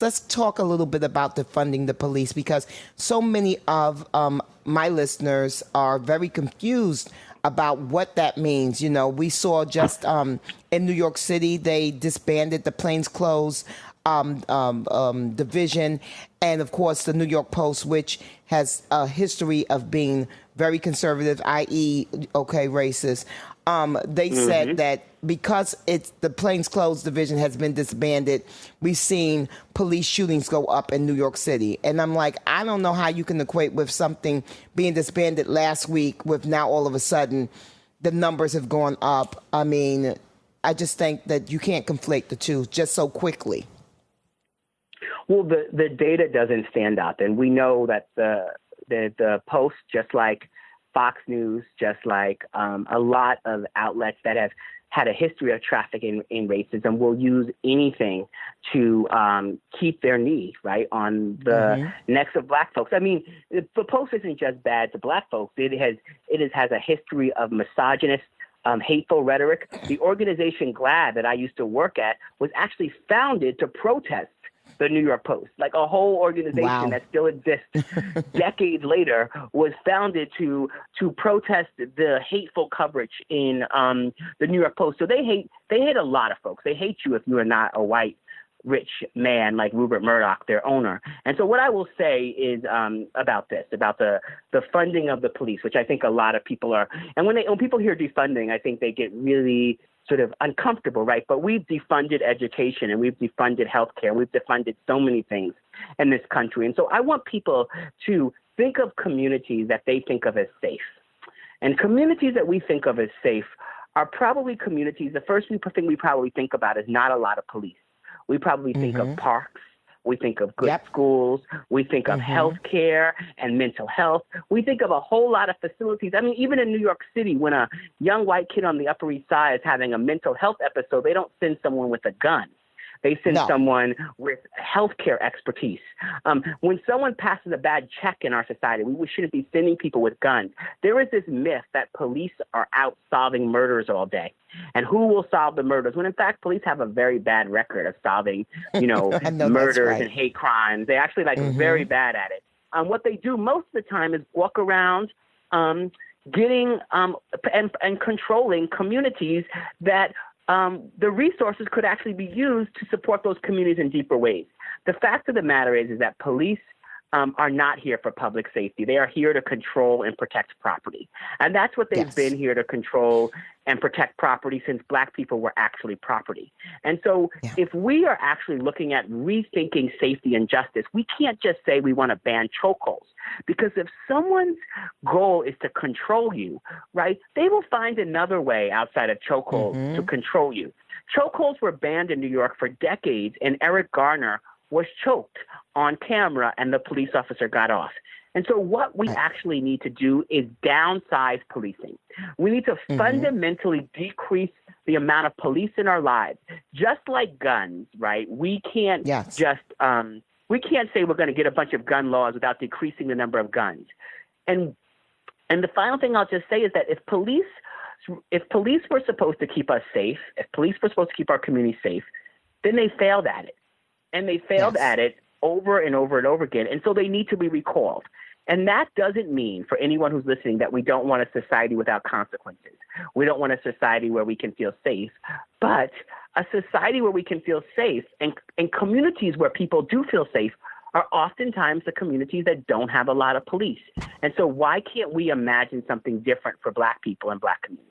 let's talk a little bit about defunding the police, because so many of my listeners are very confused about what that means. You know, we saw just in New York City, they disbanded the plainclothes division, and of course the New York Post, which has a history of being very conservative, i.e., okay, racist. They said that because it's the plainclothes division has been disbanded, we've seen police shootings go up in New York City. And I'm like, I don't know how you can equate with something being disbanded last week with now all of a sudden the numbers have gone up. I mean, I just think that you can't conflate the two just so quickly. Well, the data doesn't stand up, and we know that the Post, just like Fox News, just like a lot of outlets that have had a history of trafficking in racism, will use anything to keep their knee right on the necks of Black folks. I mean, the Post isn't just bad to Black folks; it has a history of misogynist, hateful rhetoric. The organization GLAAD that I used to work at was actually founded to protest the New York Post. Like, a whole organization that still exists decades later was founded to protest the hateful coverage in the New York Post. So they hate a lot of folks. They hate you if you are not a white rich man like Rupert Murdoch, their owner. And so what I will say is about this, about the funding of the police, which I think a lot of people are, and when people hear defunding, I think they get really sort of uncomfortable, right? But we've defunded education, and we've defunded healthcare, and we've defunded so many things in this country. And so I want people to think of communities that they think of as safe. And communities that we think of as safe are probably communities, the first thing we probably think about is not a lot of police. We probably think of parks. We think of good schools. We think of healthcare and mental health. We think of a whole lot of facilities. I mean, even in New York City, when a young white kid on the Upper East Side is having a mental health episode, they don't send someone with a gun. They send someone with healthcare expertise. When someone passes a bad check in our society, we shouldn't be sending people with guns. There is this myth that police are out solving murders all day. And who will solve the murders? When in fact, police have a very bad record of solving, murders and hate crimes. They actually very bad at it. What they do most of the time is walk around getting and controlling communities that the resources could actually be used to support those communities in deeper ways. The fact of the matter is that police are not here for public safety. They are here to control and protect property. And that's what they've been here to control and protect property since Black people were actually property. And so if we are actually looking at rethinking safety and justice, we can't just say we want to ban chokeholds. Because if someone's goal is to control you, right, they will find another way outside of chokeholds to control you. Chokeholds were banned in New York for decades, and Eric Garner was choked on camera and the police officer got off. And so what we actually need to do is downsize policing. We need to fundamentally decrease the amount of police in our lives. Just like guns, right? We can't just we can't say we're going to get a bunch of gun laws without decreasing the number of guns. And the final thing I'll just say is that if police were supposed to keep us safe, if police were supposed to keep our community safe, then they failed at it. And they failed at it over and over and over again. And so they need to be recalled. And that doesn't mean, for anyone who's listening, that we don't want a society without consequences. We don't want a society where we can feel safe, but a society where we can feel safe and communities where people do feel safe are oftentimes the communities that don't have a lot of police. And so why can't we imagine something different for Black people and Black communities?